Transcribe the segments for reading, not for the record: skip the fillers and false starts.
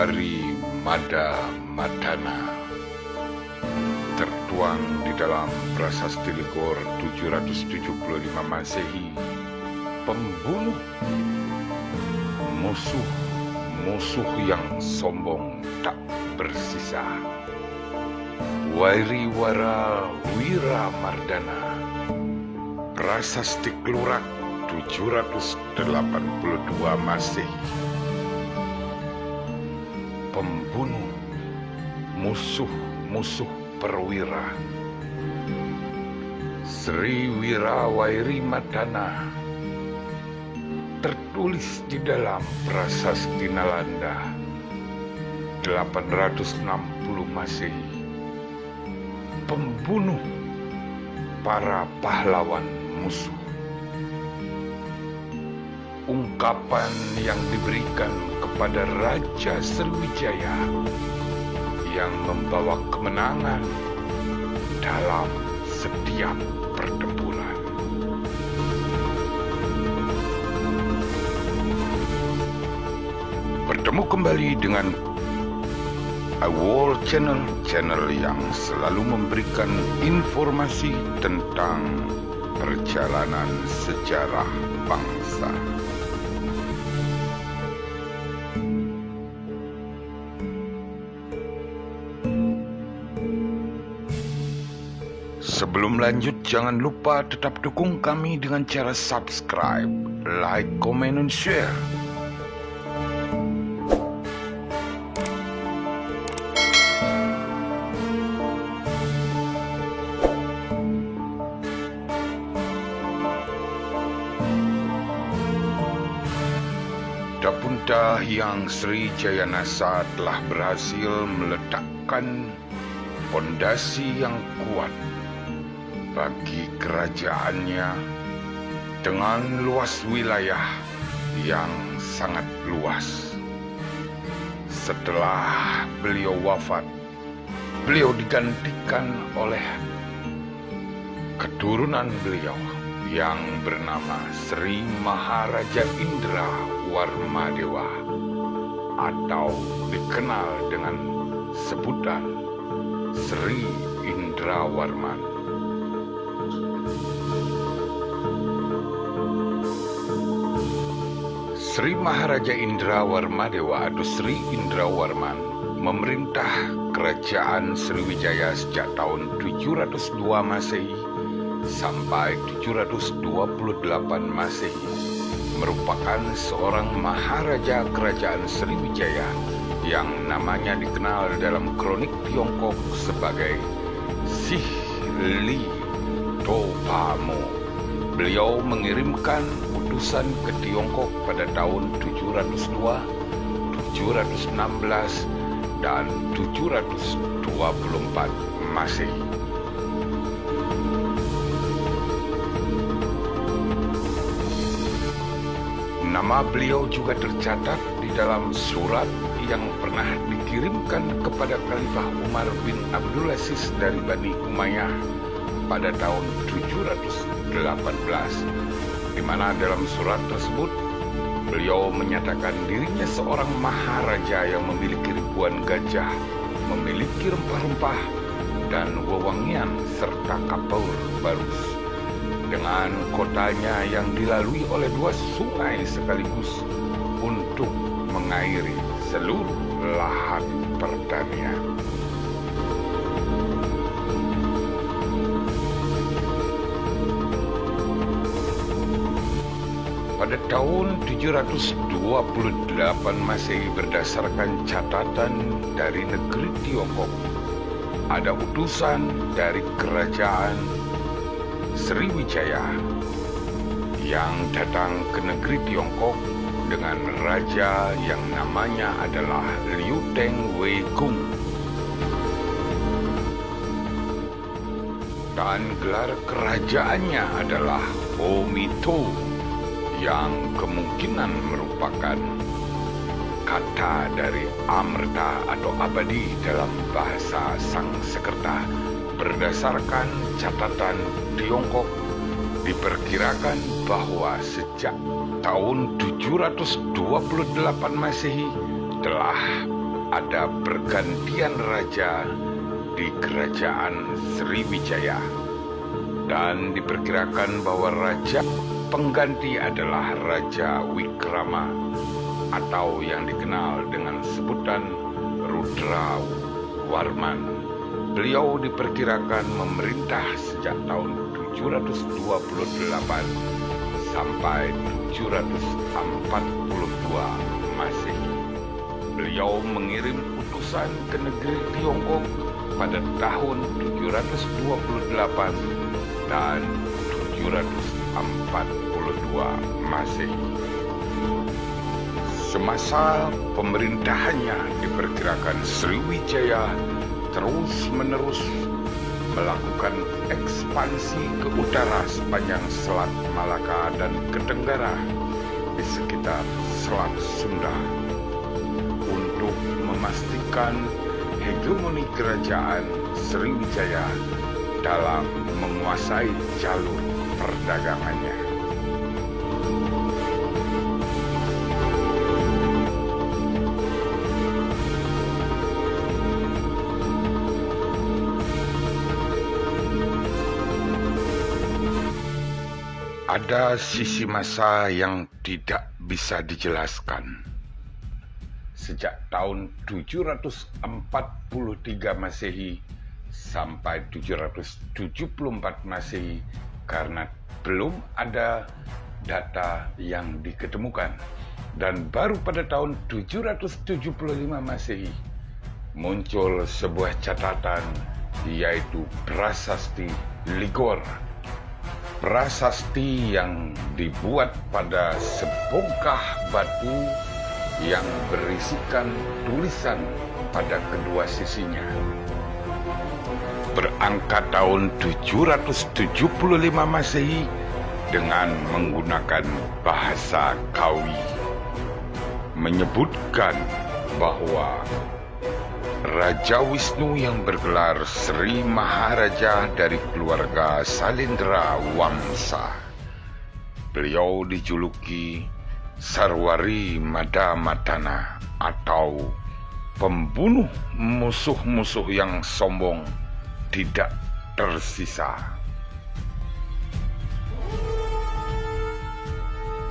Wari Mada Madana, tertuang di dalam Prasasti Legor 775 Masehi. Pembunuh, musuh yang sombong tak bersisa. Wariwara Wira Mardana, Prasasti Klurak 782 Masehi. Pembunuh, musuh perwira. Sri Wira Wairi Madana, tertulis di dalam Prasasti Nalanda 860 Masehi. Pembunuh para pahlawan musuh. Ungkapan yang diberikan kepada Raja Sriwijaya yang membawa kemenangan dalam setiap pertempuran. Bertemu kembali dengan World Channel yang selalu memberikan informasi tentang perjalanan sejarah bangsa. Sebelum lanjut, jangan lupa tetap dukung kami dengan cara subscribe, like, comment, dan share. Dapunda Hyang Sri Jayanasa telah berhasil meletakkan fondasi yang kuat bagi kerajaannya dengan luas wilayah yang sangat luas. Setelah beliau wafat, beliau digantikan oleh keturunan beliau yang bernama Sri Maharaja Indra Warmadewa, atau dikenal dengan sebutan Sri Indrawarman. Sri Maharaja Indra Warmadewa atau Sri Indrawarman memerintah kerajaan Sriwijaya sejak tahun 702 Masehi sampai 728 Masehi, merupakan seorang maharaja kerajaan Sriwijaya yang namanya dikenal dalam kronik Tiongkok sebagai Sih Li Topamo. Beliau mengirimkan utusan ke Tiongkok pada tahun 702, 716, dan 724 Masehi. Nama beliau juga tercatat di dalam surat yang pernah dikirimkan kepada Khalifah Umar bin Abdulaziz dari Bani Umayyah pada tahun 718, di mana dalam surat tersebut beliau menyatakan dirinya seorang maharaja yang memiliki ribuan gajah, memiliki rempah-rempah dan wewangian serta kapal barus, dengan kotanya yang dilalui oleh 2 sungai sekaligus untuk mengairi seluruh lahan pertanian. Pada tahun 728 Masehi, berdasarkan catatan dari negeri Tiongkok, ada utusan dari kerajaan Sriwijaya yang datang ke negeri Tiongkok dengan raja yang namanya adalah Liu Teng Wei Kung, dan gelar kerajaannya adalah Omito, yang kemungkinan merupakan kata dari Amerta atau abadi dalam bahasa Sanskerta. Berdasarkan catatan Tiongkok, diperkirakan bahwa sejak tahun 728 Masehi telah ada pergantian raja di kerajaan Sriwijaya. Dan diperkirakan bahwa raja pengganti adalah Raja Wikrama atau yang dikenal dengan sebutan Rudrawarman. Beliau diperkirakan memerintah sejak tahun 728 sampai 742 Masehi. Beliau mengirim utusan ke negeri Tiongkok pada tahun 728 dan 742 Masehi. Semasa pemerintahannya diperkirakan Sriwijaya terus-menerus melakukan ekspansi ke utara sepanjang Selat Malaka dan ke tenggara di sekitar Selat Sunda untuk memastikan hegemoni kerajaan Sriwijaya dalam menguasai jalur perdagangannya. Ada sisi masa yang tidak bisa dijelaskan. Sejak tahun 743 Masehi sampai 774 Masehi karena belum ada data yang diketemukan. Dan baru pada tahun 775 Masehi muncul sebuah catatan, yaitu Prasasti Ligor. Prasasti yang dibuat pada sebongkah batu yang berisikan tulisan pada kedua sisinya. Berangkat tahun 775 Masehi dengan menggunakan bahasa Kawi, menyebutkan bahwa Raja Wisnu yang bergelar Sri Maharaja dari keluarga Salendra Wangsa. Beliau dijuluki Sarwari Madamatana atau pembunuh musuh-musuh yang sombong tidak tersisa.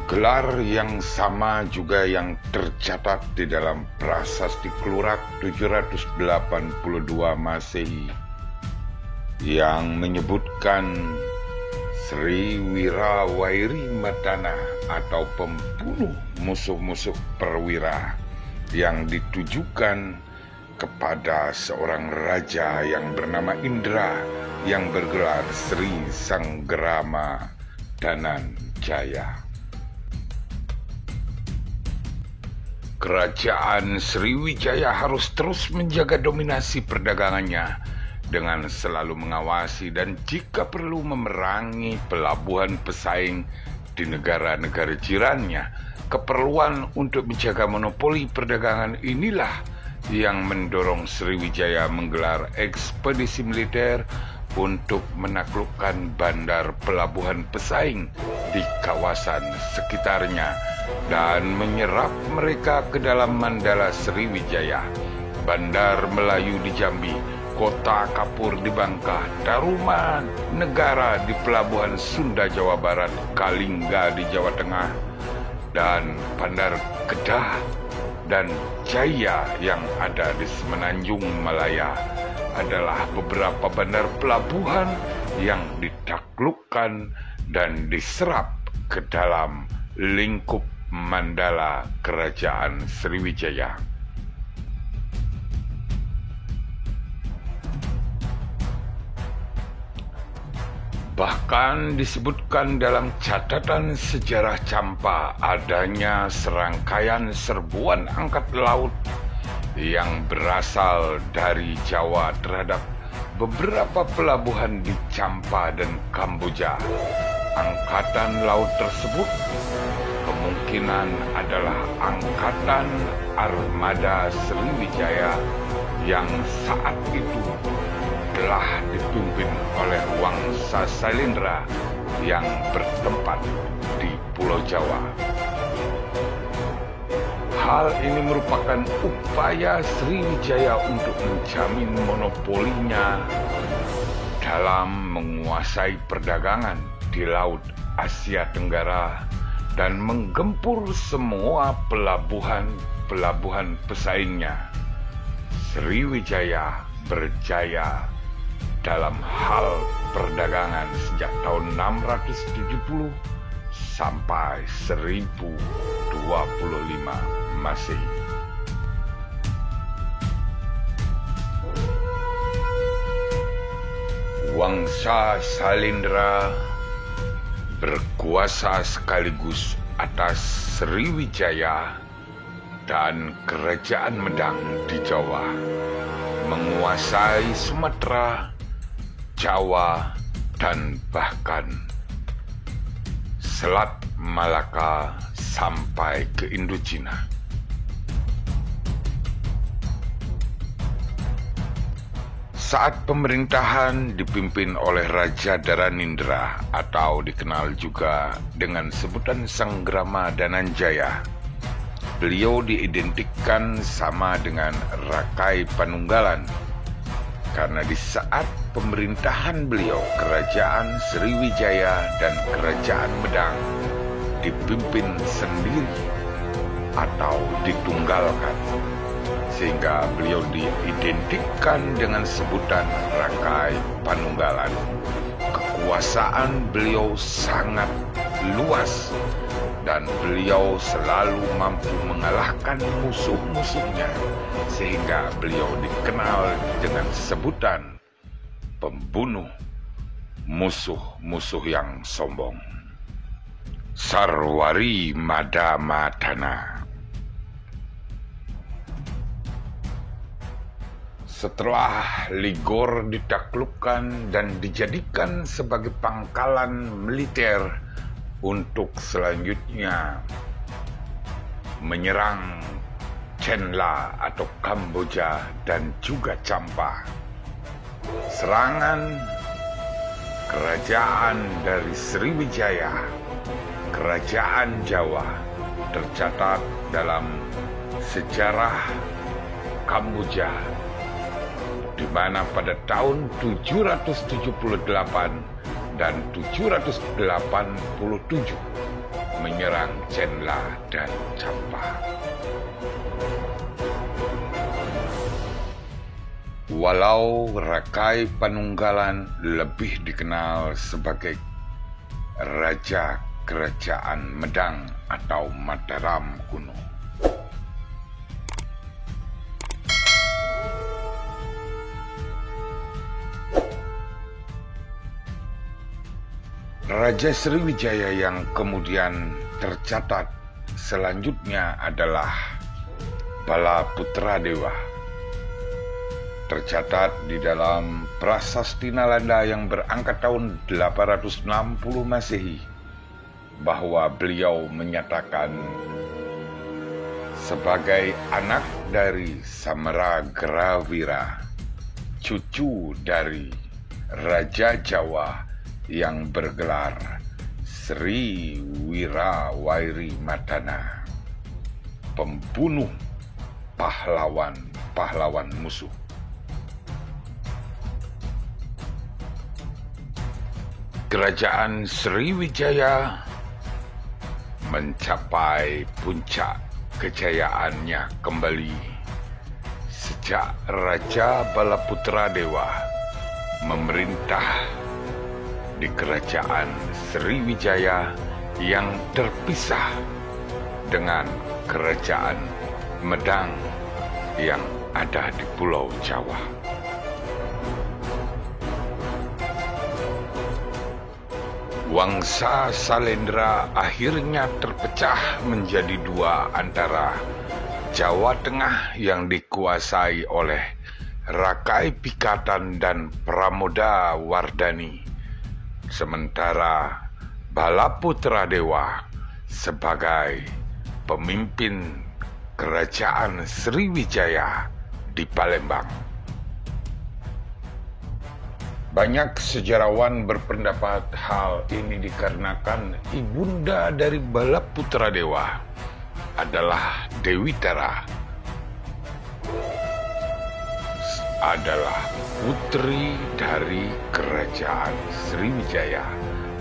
Gelar yang sama juga yang tercatat di dalam Prasasti Klurak 782 Masehi yang menyebutkan Sri Wirawairi Madana atau pembunuh musuh-musuh perwira yang ditujukan kepada seorang raja yang bernama Indra yang bergelar Sri Sanggrama Dananjaya. Kerajaan Sriwijaya harus terus menjaga dominasi perdagangannya dengan selalu mengawasi dan jika perlu memerangi pelabuhan pesaing di negara-negara jirannya. Keperluan untuk menjaga monopoli perdagangan inilah yang mendorong Sriwijaya menggelar ekspedisi militer untuk menaklukkan bandar pelabuhan pesaing di kawasan sekitarnya dan menyerap mereka ke dalam Mandala Sriwijaya, Bandar Melayu di Jambi, Kota Kapur di Bangka, Daruman Negara di Pelabuhan Sunda Jawa Barat, Kalingga di Jawa Tengah, dan Bandar Kedah dan Jaya yang ada di Semenanjung Malaya adalah beberapa bandar pelabuhan yang ditaklukkan dan diserap ke dalam lingkup Mandala Kerajaan Sriwijaya. Bahkan disebutkan dalam catatan sejarah Campa adanya serangkaian serbuan angkat laut yang berasal dari Jawa terhadap beberapa pelabuhan di Campa dan Kamboja. Angkatan laut tersebut kemungkinan adalah angkatan armada Sriwijaya yang saat itu telah dipimpin oleh Wangsa Salendra yang bertempat di Pulau Jawa. Hal ini merupakan upaya Sriwijaya untuk menjamin monopolinya dalam menguasai perdagangan di Laut Asia Tenggara dan menggempur semua pelabuhan pesaingnya. Sriwijaya berjaya dalam hal perdagangan sejak tahun 670 sampai 1025 Masehi. Wangsa Salendra berkuasa sekaligus atas Sriwijaya dan Kerajaan Medang di Jawa, menguasai Sumatera, Jawa, dan bahkan Selat Malaka sampai ke Indochina. Saat pemerintahan dipimpin oleh Raja Dharanindra atau dikenal juga dengan sebutan Sanggrama Dananjaya, beliau diidentikan sama dengan Rakai Panunggalan karena di saat pemerintahan beliau, Kerajaan Sriwijaya dan Kerajaan Medang dipimpin sendiri atau ditunggalkan, sehingga beliau diidentikan dengan sebutan Rakai Panunggalan. Kekuasaan beliau sangat luas dan beliau selalu mampu mengalahkan musuh-musuhnya, sehingga beliau dikenal dengan sebutan pembunuh musuh-musuh yang sombong. Sarwari Madamadana. Setelah Ligor ditaklukkan dan dijadikan sebagai pangkalan militer untuk selanjutnya menyerang Chenla atau Kamboja dan juga Champa, serangan kerajaan dari Sriwijaya, Kerajaan Jawa, tercatat dalam sejarah Kamboja, di mana pada tahun 778 dan 787 menyerang Chenla dan Champa. Walau Rakai Panunggalan lebih dikenal sebagai Raja Kerajaan Medang atau Mataram kuno, Raja Sriwijaya yang kemudian tercatat selanjutnya adalah Balaputradewa. Tercatat di dalam Prasasti Nalanda yang berangkat tahun 860 Masehi bahwa beliau menyatakan sebagai anak dari Samaragrawira, cucu dari Raja Jawa yang bergelar Sri Wirawairi Madana, pembunuh pahlawan musuh. Kerajaan Sriwijaya mencapai puncak kejayaannya kembali sejak Raja Balaputradewa memerintah di Kerajaan Sriwijaya yang terpisah dengan Kerajaan Medang yang ada di Pulau Jawa. Wangsa Salendra akhirnya terpecah menjadi dua antara Jawa Tengah yang dikuasai oleh Rakai Pikatan dan Pramoda Wardani, sementara Balaputradewa sebagai pemimpin Kerajaan Sriwijaya di Palembang. Banyak sejarawan berpendapat hal ini dikarenakan ibunda dari Balaputradewa adalah Dewi Tara, adalah putri dari kerajaan Sriwijaya.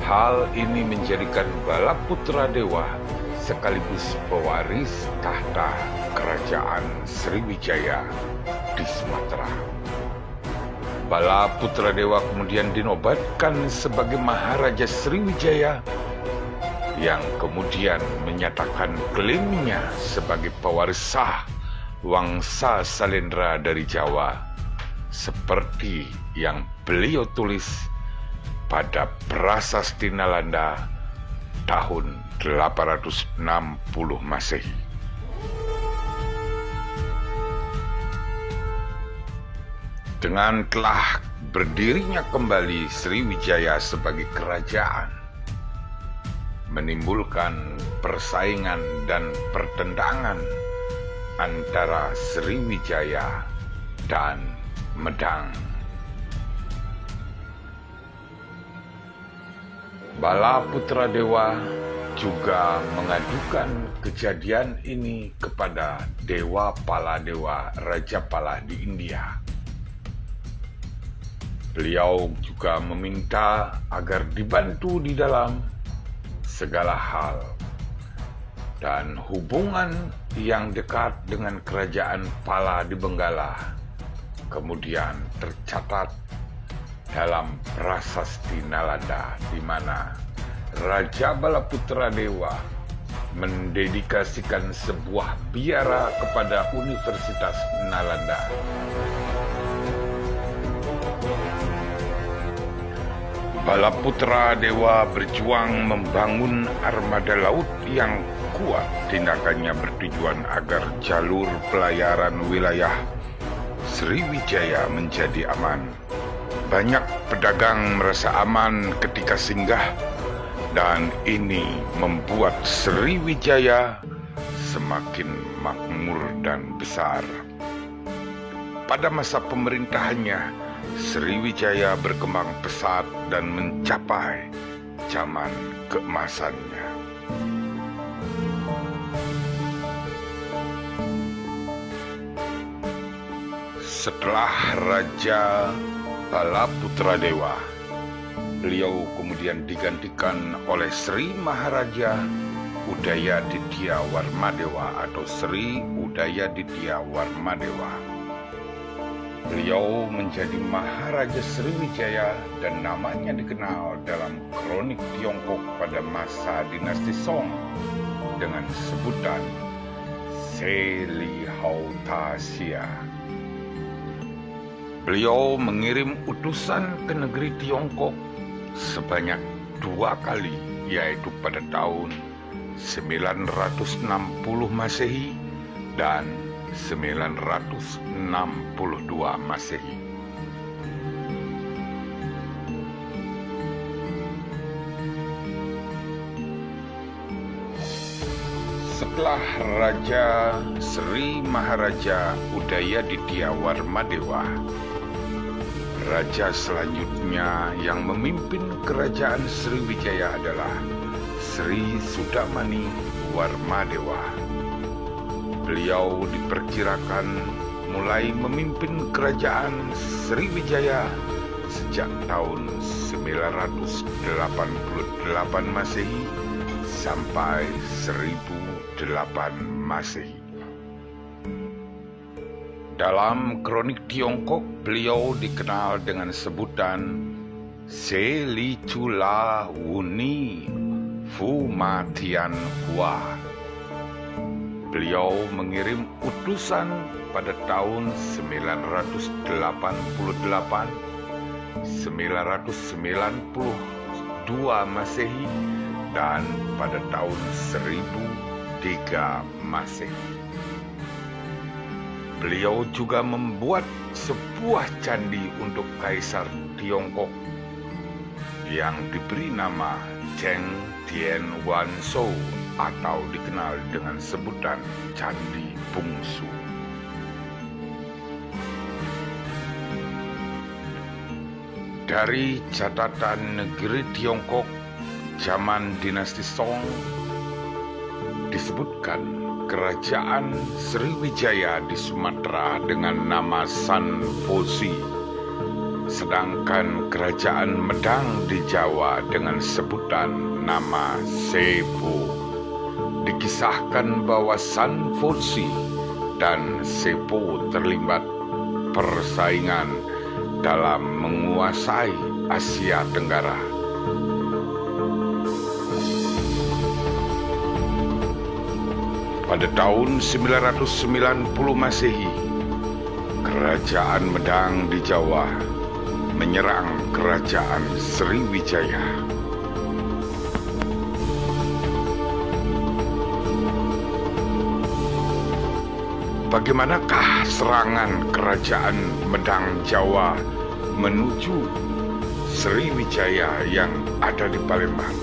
Hal ini menjadikan Balaputra Dewa sekaligus pewaris tahta kerajaan Sriwijaya di Sumatera. Balaputra Dewa kemudian dinobatkan sebagai Maharaja Sriwijaya yang kemudian menyatakan klaimnya sebagai pewaris sah Wangsa Salendra dari Jawa, seperti yang beliau tulis pada Prasasti Nalanda tahun 860 Masehi. Dengan telah berdirinya kembali Sriwijaya sebagai kerajaan, menimbulkan persaingan dan pertentangan antara Sriwijaya dan Medang. Balaputra Dewa juga mengadukan kejadian ini kepada Dewa Paladewa, Raja Pala di India. Beliau juga meminta agar dibantu di dalam segala hal, dan hubungan yang dekat dengan kerajaan Pala di Benggala kemudian tercatat dalam Prasasti Nalanda, di mana Raja Balaputra Dewa mendedikasikan sebuah biara kepada Universitas Nalanda. Balaputra Dewa berjuang membangun armada laut yang kuat. Tindakannya bertujuan agar jalur pelayaran wilayah Sriwijaya menjadi aman. Banyak pedagang merasa aman ketika singgah, dan ini membuat Sriwijaya semakin makmur dan besar. Pada masa pemerintahannya, Sriwijaya berkembang pesat dan mencapai zaman keemasannya. Setelah Raja Balaputra Dewa, beliau kemudian digantikan oleh Sri Maharaja Udayaditya Warmadewa atau Sri Udayaditya Warmadewa. Beliau menjadi Maharaja Sriwijaya dan namanya dikenal dalam kronik Tiongkok pada masa dinasti Song dengan sebutan Selihautasia. Beliau mengirim utusan ke negeri Tiongkok sebanyak 2 kali, yaitu pada tahun 960 Masehi dan 962 Masehi. Setelah Raja Sri Maharaja Udayaditya Warmadewa, raja selanjutnya yang memimpin kerajaan Sriwijaya adalah Sri Sudamani Warmadewa. Beliau diperkirakan mulai memimpin kerajaan Sriwijaya sejak tahun 988 Masehi sampai 1008 Masehi. Dalam kronik Tiongkok, beliau dikenal dengan sebutan Selichula Wuni Fumatian Hua. Beliau mengirim utusan pada tahun 988, 992 Masehi, dan pada tahun 1003 Masehi. Beliau juga membuat sebuah candi untuk Kaisar Tiongkok yang diberi nama Cheng Tien Wan Shou atau dikenal dengan sebutan Candi Bungsu. Dari catatan negeri Tiongkok zaman dinasti Song disebutkan Kerajaan Sriwijaya di Sumatera dengan nama Sanfosi, sedangkan Kerajaan Medang di Jawa dengan sebutan nama Sepo. Dikisahkan bahwa Sanfosi dan Sepo terlibat persaingan dalam menguasai Asia Tenggara. Pada tahun 990 Masehi, Kerajaan Medang di Jawa menyerang Kerajaan Sriwijaya. Bagaimanakah serangan Kerajaan Medang Jawa menuju Sriwijaya yang ada di Palembang?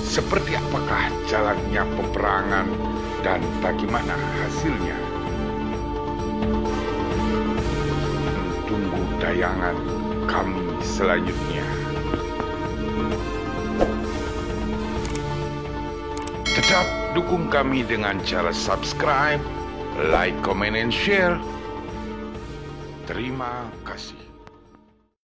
Seperti apakah jalannya peperangan dan bagaimana hasilnya? Tunggu tayangan kami selanjutnya. Tetap dukung kami dengan cara subscribe, like, comment, and share. Terima kasih.